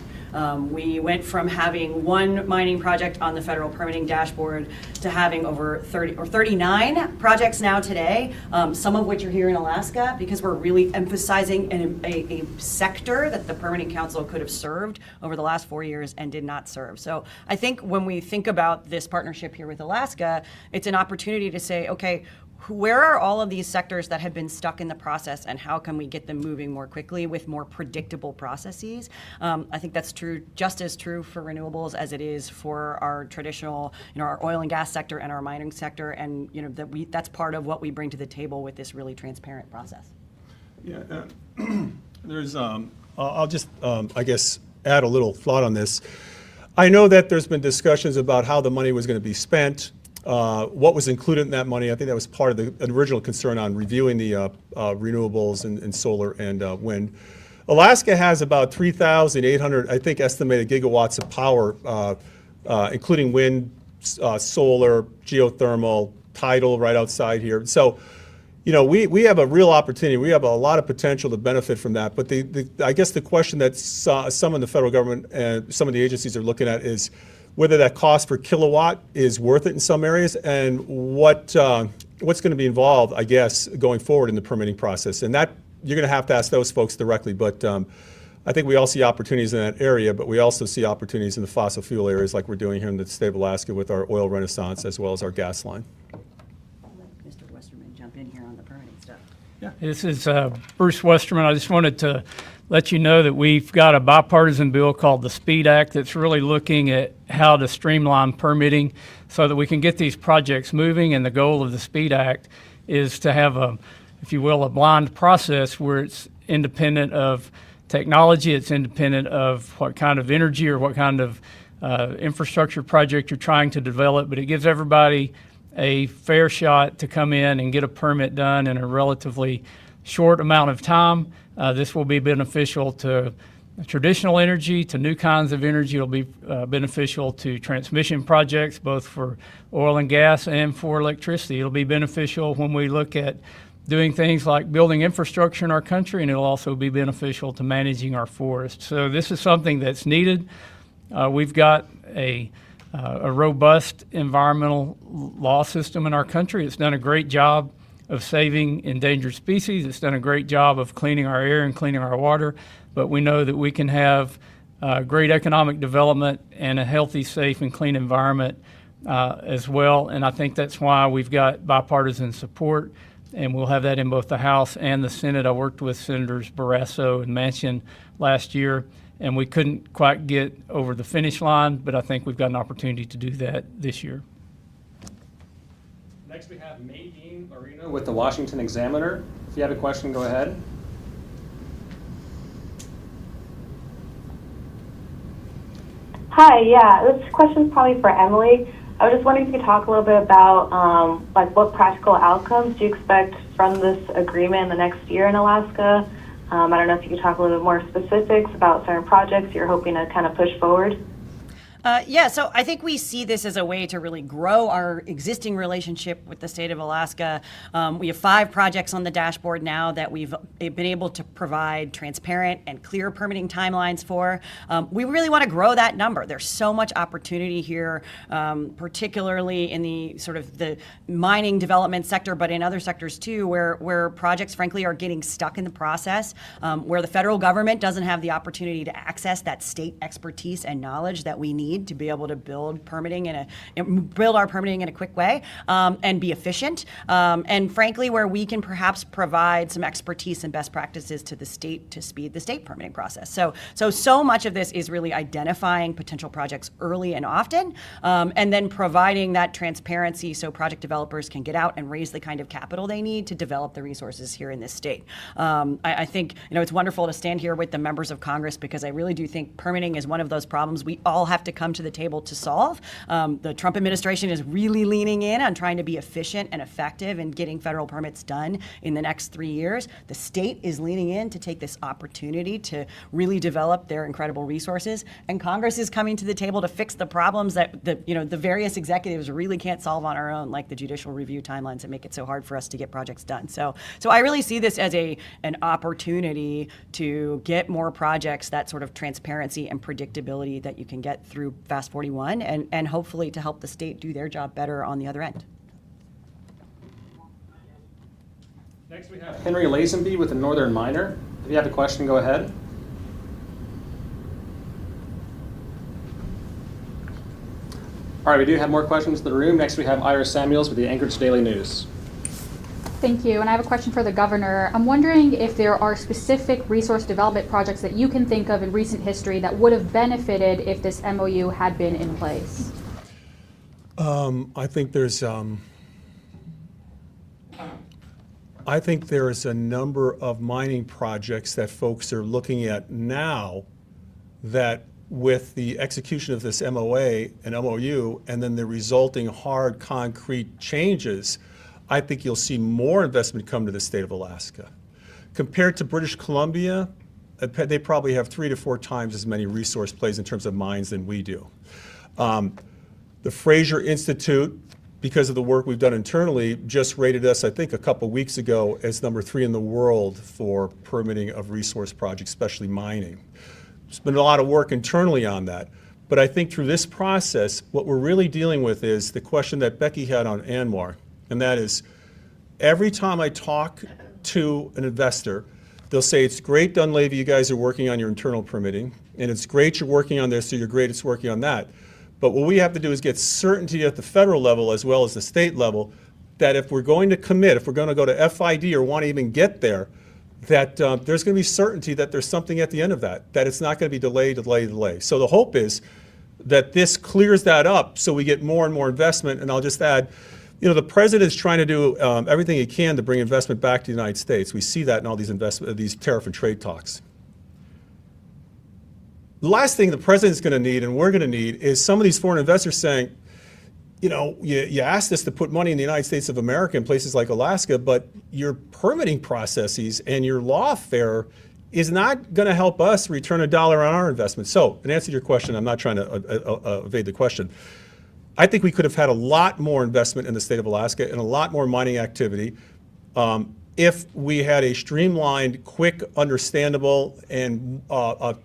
We went from having one mining project on the federal permitting dashboard to having over 30 or 39 projects now today, some of which are here in Alaska, because we're really emphasizing a sector that the Permitting Council could have served over the last 4 years and did not serve. So I think when we think about this partnership here with Alaska, it's an opportunity to say, okay, where are all of these sectors that have been stuck in the process, and how can we get them moving more quickly with more predictable processes? I think that's true, just as true for renewables as it is for our traditional, our oil and gas sector and our mining sector, and that's part of what we bring to the table with this really transparent process. Yeah, there's. I'll just, I guess, add a little thought on this. I know that there's been discussions about how the money was going to be spent. What was included in that money. I think that was part of the original concern on reviewing the renewables and solar and wind. Alaska has about 3,800, I think, estimated gigawatts of power, including wind, solar, geothermal, tidal right outside here. So, we have a real opportunity. We have a lot of potential to benefit from that. But I guess the question that some in the federal government and some of the agencies are looking at is whether that cost per kilowatt is worth it in some areas, and what's going to be involved, I guess, going forward in the permitting process. And that you're going to have to ask those folks directly. But I think we all see opportunities in that area, but we also see opportunities in the fossil fuel areas like we're doing here in the state of Alaska with our oil renaissance as well as our gas line. I'll let Mr. Westerman jump in here on the permitting stuff. Yeah. This is Bruce Westerman. I just wanted to let you know that we've got a bipartisan bill called the SPEED Act that's really looking at how to streamline permitting so that we can get these projects moving. And the goal of the SPEED Act is to have a, if you will, a blind process where it's independent of technology, it's independent of what kind of energy or what kind of infrastructure project you're trying to develop, but it gives everybody a fair shot to come in and get a permit done in a relatively short amount of time. This will be beneficial to traditional energy, to new kinds of energy. It'll be beneficial to transmission projects, both for oil and gas and for electricity. It'll be beneficial when we look at doing things like building infrastructure in our country, and it'll also be beneficial to managing our forests. So this is something that's needed. We've got a robust environmental law system in our country. It's done a great job of saving endangered species. It's done a great job of cleaning our air and cleaning our water, but we know that we can have great economic development and a healthy, safe, and clean environment as well. And I think that's why we've got bipartisan support, and we'll have that in both the House and the Senate. I worked with Senators Barrasso and Manchin last year, and we couldn't quite get over the finish line, but I think we've got an opportunity to do that this year. Next we have Maydeen Marino with the Washington Examiner. If you have a question, go ahead. Hi, yeah, this question's probably for Emily. I was just wondering if you could talk a little bit about what practical outcomes do you expect from this agreement in the next year in Alaska? I don't know if you could talk a little bit more specifics about certain projects you're hoping to kind of push forward. Yeah, so I think we see this as a way to really grow our existing relationship with the state of Alaska. We have 5 projects on the dashboard now that we've been able to provide transparent and clear permitting timelines for. We really want to grow that number. There's so much opportunity here, particularly in the sort of the mining development sector, but in other sectors too, where projects frankly are getting stuck in the process, where the federal government doesn't have the opportunity to access that state expertise and knowledge that we need need to be able to build our permitting in a quick way and be efficient. And frankly, where we can perhaps provide some expertise and best practices to the state to speed the state permitting process. So much of this is really identifying potential projects early and often, and then providing that transparency so project developers can get out and raise the kind of capital they need to develop the resources here in this state. I think it's wonderful to stand here with the members of Congress because I really do think permitting is one of those problems we all have to come to the table to solve. The Trump administration is really leaning in on trying to be efficient and effective in getting federal permits done in the next 3 years. The state is leaning in to take this opportunity to really develop their incredible resources, and Congress is coming to the table to fix the problems that the various executives really can't solve on our own, like the judicial review timelines that make it so hard for us to get projects done. So I really see this as an opportunity to get more projects, that sort of transparency and predictability that you can get through Fast 41, and hopefully to help the state do their job better on the other end. Next we have Henry Lazenby with the Northern Miner. If you have a question, go ahead. All right, we do have more questions in the room. Next we have Ira Samuels with the Anchorage Daily News. Thank you, and I have a question for the governor. I'm wondering if there are specific resource development projects that you can think of in recent history that would have benefited if this MOU had been in place. I think there's a number of mining projects that folks are looking at now that with the execution of this MOA and MOU and then the resulting hard concrete changes, I think you'll see more investment come to the state of Alaska. Compared to British Columbia, they probably have 3 to 4 times as many resource plays in terms of mines than we do. The Fraser Institute, because of the work we've done internally, just rated us, I think, a couple weeks ago as number 3 in the world for permitting of resource projects, especially mining. There's been a lot of work internally on that. But I think through this process, what we're really dealing with is the question that Becky had on ANWR, and that is, every time I talk to an investor, they'll say, it's great, Dunleavy, you guys are working on your internal permitting, and it's great you're working on this, so you're great it's working on that. But what we have to do is get certainty at the federal level as well as the state level that if we're going to commit, if we're going to go to FID or want to even get there, that there's going to be certainty that there's something at the end of that it's not going to be delay. So the hope is that this clears that up so we get more and more investment. And I'll just add, the president is trying to do everything he can to bring investment back to the United States. We see that in all these tariff and trade talks. The last thing the president's going to need and we're going to need is some of these foreign investors saying, you asked us to put money in the United States of America in places like Alaska, but your permitting processes and your lawfare is not going to help us return $1 on our investment. So, in answer to your question, I'm not trying to evade the question. I think we could have had a lot more investment in the state of Alaska and a lot more mining activity if we had a streamlined, quick, understandable, and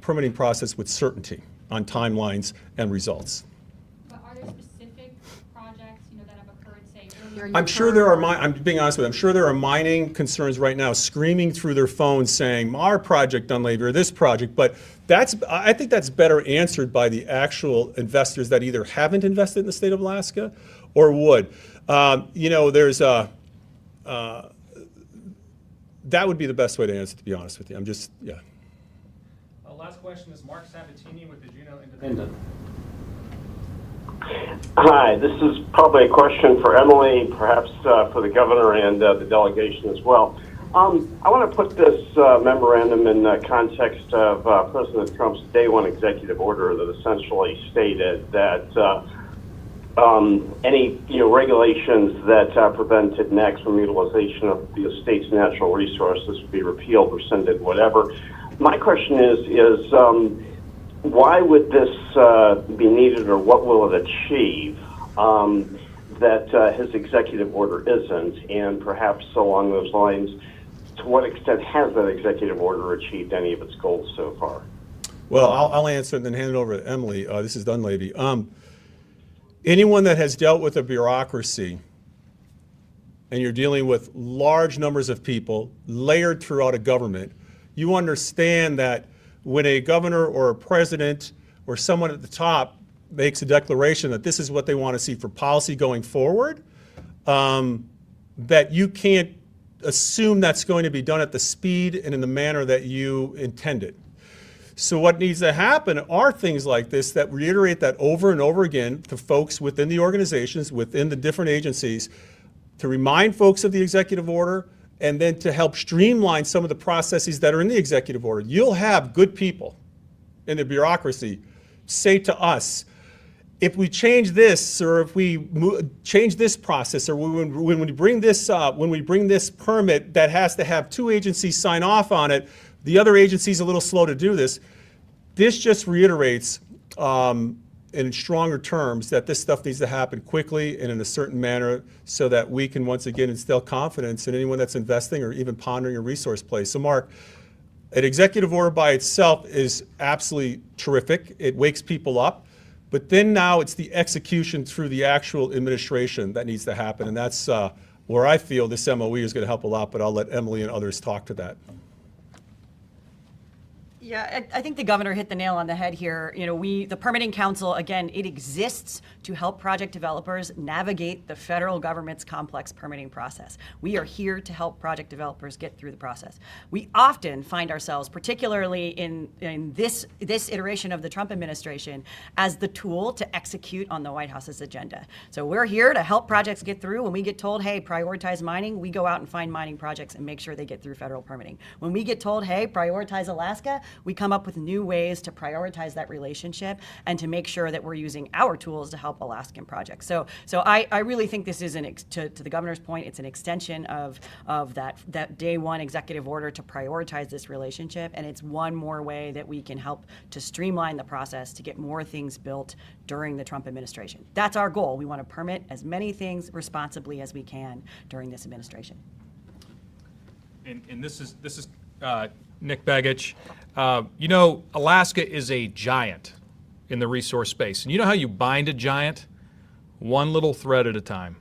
permitting process with certainty on timelines and results. I'm sure there are, I'm being honest with you, I'm sure there are mining concerns right now screaming through their phones saying, our project, Dunleavy, or this project, but I think that's better answered by the actual investors that either haven't invested in the state of Alaska or would. There's that would be the best way to answer, to be honest with you. Last question is Mark Sabatini with the Juneau Independent. Hi, this is probably a question for Emily, perhaps for the governor and the delegation as well. I want to put this memorandum in the context of President Trump's Day 1 executive order that essentially stated that any regulations that prevented NACs from utilization of the state's natural resources would be repealed, rescinded, whatever. My question is why would this be needed, or what will it achieve that his executive order isn't? And perhaps along those lines, to what extent has that executive order achieved any of its goals so far? Well, I'll answer and then hand it over to Emily. This is Dunleavy. Anyone that has dealt with a bureaucracy and you're dealing with large numbers of people layered throughout a government, you understand that when a governor or a president or someone at the top makes a declaration that this is what they want to see for policy going forward, that you can't assume that's going to be done at the speed and in the manner that you intended. So what needs to happen are things like this that reiterate that over and over again to folks within the organizations, within the different agencies, to remind folks of the executive order, and then to help streamline some of the processes that are in the executive order. You'll have good people in the bureaucracy say to us, if we change this, or if we change this process, or when we bring this permit that has to have 2 agencies sign off on it, the other agency's a little slow to do this. This just reiterates in stronger terms that this stuff needs to happen quickly and in a certain manner so that we can once again instill confidence in anyone that's investing or even pondering a resource play. So Mark, an executive order by itself is absolutely terrific. It wakes people up. But then now it's the execution through the actual administration that needs to happen. And that's where I feel this MOE is going to help a lot, but I'll let Emily and others talk to that. Yeah, I think the governor hit the nail on the head here. You know, the Permitting Council, again, it exists to help project developers navigate the federal government's complex permitting process. We are here to help project developers get through the process. We often find ourselves, particularly in this iteration of the Trump administration, as the tool to execute on the White House's agenda. So we're here to help projects get through. When we get told, hey, prioritize mining, we go out and find mining projects and make sure they get through federal permitting. When we get told, hey, prioritize Alaska, we come up with new ways to prioritize that relationship and to make sure that we're using our tools to help Alaskan projects. So I really think this is, to the governor's point, it's an extension of that day one executive order to prioritize this relationship, and it's one more way that we can help to streamline the process to get more things built during the Trump administration. That's our goal. We want to permit as many things responsibly as we can during this administration. And this is Nick Begich. You know, Alaska is a giant in the resource space. And you know how you bind a giant? One little thread at a time.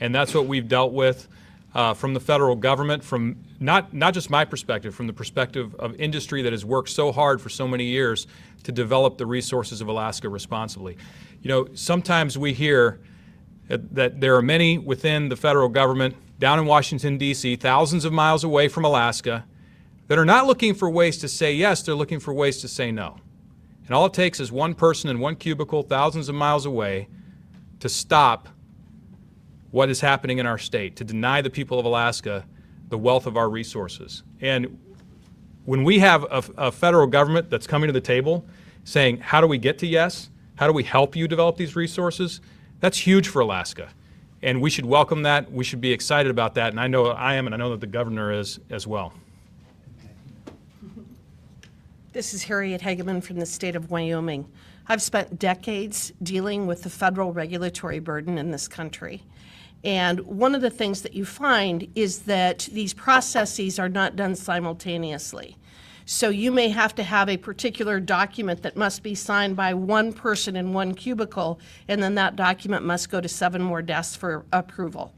And that's what we've dealt with from the federal government, from not just my perspective, from the perspective of industry that has worked so hard for so many years to develop the resources of Alaska responsibly. You know, sometimes we hear that there are many within the federal government down in Washington, D.C., thousands of miles away from Alaska, that are not looking for ways to say yes, they're looking for ways to say no. And all it takes is one person in one cubicle thousands of miles away to stop what is happening in our state, to deny the people of Alaska the wealth of our resources. And when we have a federal government that's coming to the table saying, how do we get to yes? How do we help you develop these resources? That's huge for Alaska. And we should welcome that. We should be excited about that. And I know I am, and I know that the governor is as well. This is Harriet Hageman from the state of Wyoming. I've spent decades dealing with the federal regulatory burden in this country. And one of the things that you find is that these processes are not done simultaneously. So you may have to have a particular document that must be signed by one person in one cubicle, and then that document must go to 7 more desks for approval.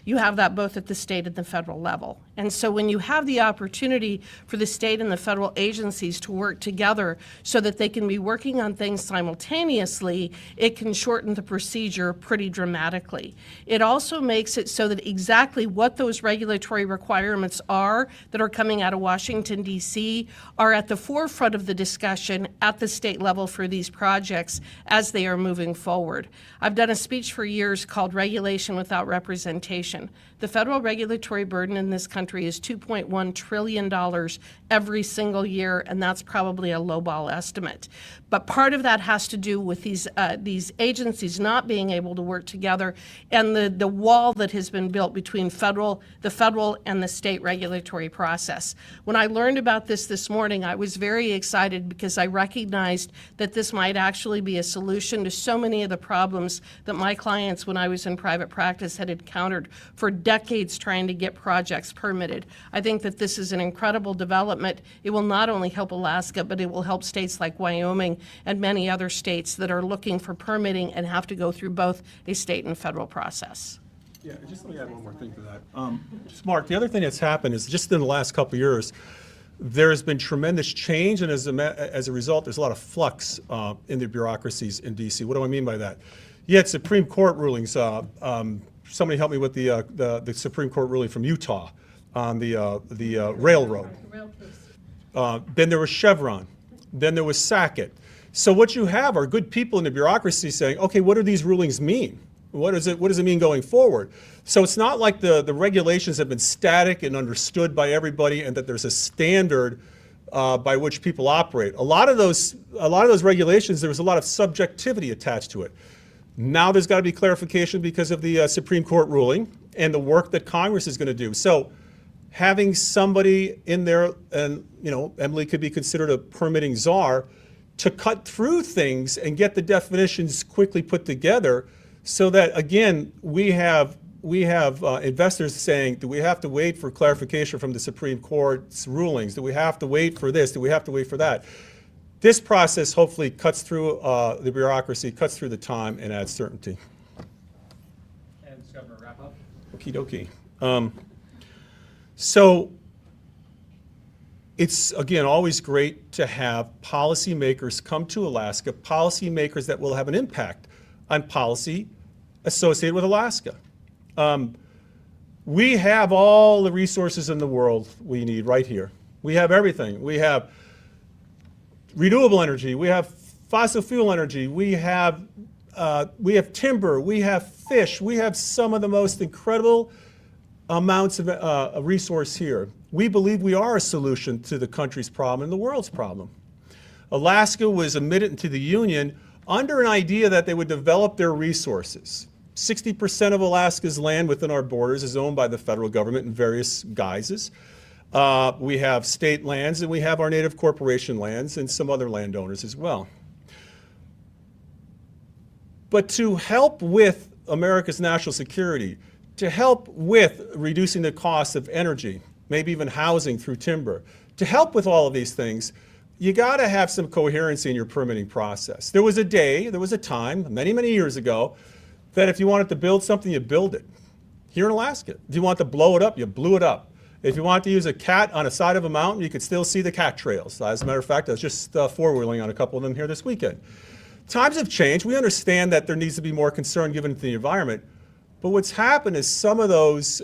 You have that both at the state and the federal level. And so when you have the opportunity for the state and the federal agencies to work together so that they can be working on things simultaneously, it can shorten the procedure pretty dramatically. It also makes it so that exactly what those regulatory requirements are that are coming out of Washington, D.C. are at the forefront of the discussion at the state level for these projects as they are moving forward. I've done a speech for years called Regulation Without Representation. The federal regulatory burden in this country is $2.1 trillion every single year, and that's probably a lowball estimate. But part of that has to do with these agencies not being able to work together, and the wall that has been built between the federal and the state regulatory process. When I learned about this morning, I was very excited because I recognized that this might actually be a solution to so many of the problems that my clients, when I was in private practice, had encountered for decades trying to get projects permitted. I think that this is an incredible development. It will not only help Alaska, but it will help states like Wyoming and many other states that are looking for permitting and have to go through both a state and federal process. Yeah, just let me add one more thing to that. Mark, the other thing that's happened is just in the last couple of years, There has been tremendous change, and as a result, there's a lot of flux in the bureaucracies in D.C. What do I mean by that? You had Supreme Court rulings. Somebody help me with the Supreme Court ruling from Utah on the railroad. Then there was Chevron. Then there was Sackett. So what you have are good people in the bureaucracy saying, okay, what do these rulings mean? What does it mean going forward? So it's not like the regulations have been static and understood by everybody and that there's a standard by which people operate. A lot of those regulations, there was a lot of subjectivity attached to it. Now there's got to be clarification because of the Supreme Court ruling and the work that Congress is going to do. So having somebody in there, and Emily could be considered a permitting czar, to cut through things and get the definitions quickly put together, so that again we have investors saying, do we have to wait for clarification from the Supreme Court's rulings? Do we have to wait for this? Do we have to wait for that? This process hopefully cuts through the bureaucracy, cuts through the time, and adds certainty. And Governor, wrap up. Okie dokie. So it's, again, always great to have policymakers come to Alaska, policymakers that will have an impact on policy associated with Alaska. We have all the resources in the world we need right here. We have everything. We have renewable energy. We have fossil fuel energy. We have timber. We have fish. We have some of the most incredible amounts of resource here. We believe we are a solution to the country's problem and the world's problem. Alaska was admitted into the Union under an idea that they would develop their resources. 60% of Alaska's land within our borders is owned by the federal government in various guises. We have state lands, and we have our native corporation lands and some other landowners as well. But to help with America's national security, to help with reducing the cost of energy, maybe even housing through timber, to help with all of these things, you got to have some coherency in your permitting process. There was a time, many, many years ago, that if you wanted to build something, you build it. Here in Alaska, if you want to blow it up, you blew it up. If you want to use a cat on a side of a mountain, you could still see the cat trails. As a matter of fact, I was just four-wheeling on a couple of them here this weekend. Times have changed. We understand that there needs to be more concern given to the environment. But what's happened is some of those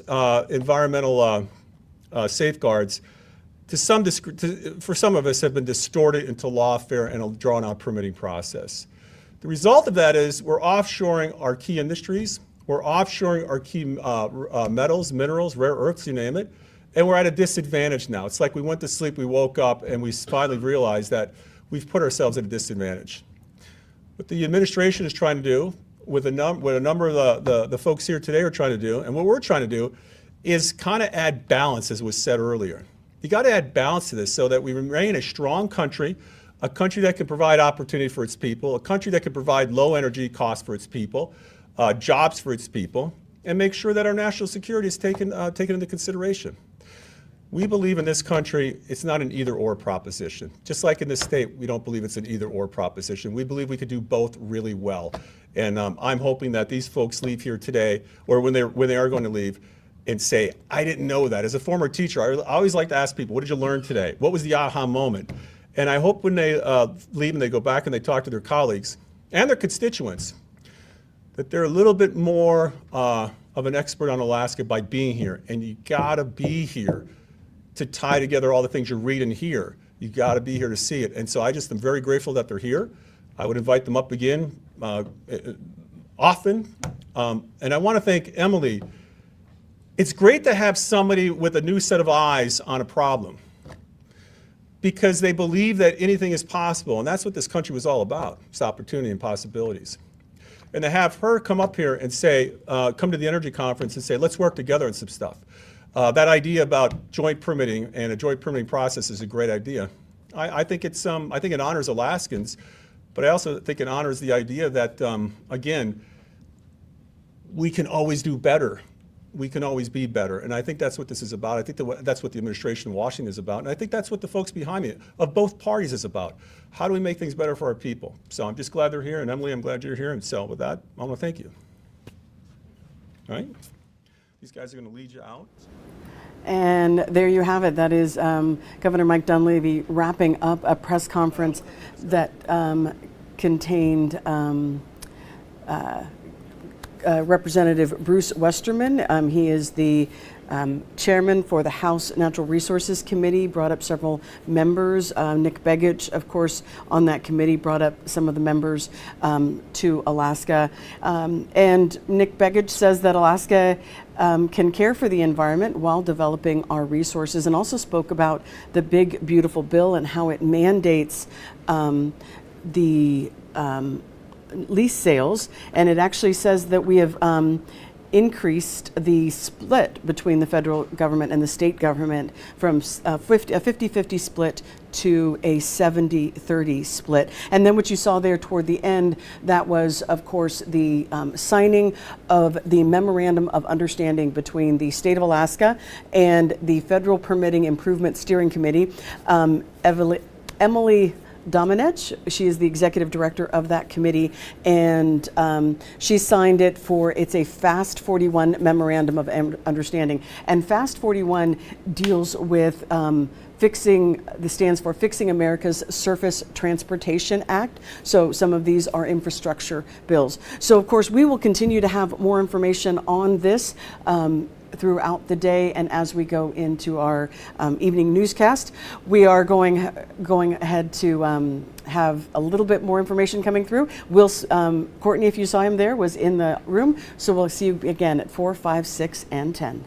environmental safeguards, for some of us, have been distorted into lawfare and a drawn-out permitting process. The result of that is we're offshoring our key industries, we're offshoring our key metals, minerals, rare earths, you name it, and we're at a disadvantage now. It's like we went to sleep, we woke up, and we finally realized that we've put ourselves at a disadvantage. What the administration is trying to do, what a number of the folks here today are trying to do, and what we're trying to do, is kind of add balance, as was said earlier. You got to add balance to this so that we remain a strong country, a country that can provide opportunity for its people, a country that can provide low energy costs for its people, jobs for its people, and make sure that our national security is taken into consideration. We believe in this country, it's not an either-or proposition. Just like in this state, we don't believe it's an either-or proposition. We believe we could do both really well. And I'm hoping that these folks leave here today, or when they are going to leave, and say, I didn't know that. As a former teacher, I always like to ask people, what did you learn today? What was the aha moment? And I hope when they leave and they go back and they talk to their colleagues and their constituents, that they're a little bit more of an expert on Alaska by being here. And you gotta be here to tie together all the things you read and hear. You gotta be here to see it. And so I just am very grateful that they're here. I would invite them up again often. And I wanna thank Emily. It's great to have somebody with a new set of eyes on a problem, because they believe that anything is possible, and that's what this country was all about, it's opportunity and possibilities. And to have her come up here and say, come to the energy conference and say, let's work together on some stuff. That idea about joint permitting and a joint permitting process is a great idea. I think it honors Alaskans, but I also think it honors the idea that, again, we can always do better. We can always be better. And I think that's what this is about. I think that's what the administration in Washington is about. And I think that's what the folks behind me of both parties is about. How do we make things better for our people? So I'm just glad they're here. And Emily, I'm glad you're here. And so with that, I want to thank you. All right? These guys are going to lead you out. And there you have it. That is Governor Mike Dunleavy wrapping up a press conference that contained Representative Bruce Westerman. He is the chairman for the House Natural Resources Committee, brought up several members. Nick Begich, of course, on that committee, brought up some of the members to Alaska. And Nick Begich says that Alaska can care for the environment while developing our resources, and also spoke about the big, beautiful bill and how it mandates the lease sales. And it actually says that we have increased the split between the federal government and the state government from a 50-50 split to a 70-30 split. And then what you saw there toward the end, that was, of course, the signing of the Memorandum of Understanding between the state of Alaska and the Federal Permitting Improvement Steering Committee. Emily Domenech, she is the executive director of that committee, and she signed it for, it's a FAST 41 Memorandum of Understanding. And FAST 41 deals with stands for Fixing America's Surface Transportation Act. So some of these are infrastructure bills. So of course we will continue to have more information on this throughout the day, and as we go into our evening newscast, we are going ahead to have a little bit more information coming through. Courtney, if you saw him there, was in the room, so we'll see you again at 4, 5, 6, and 10.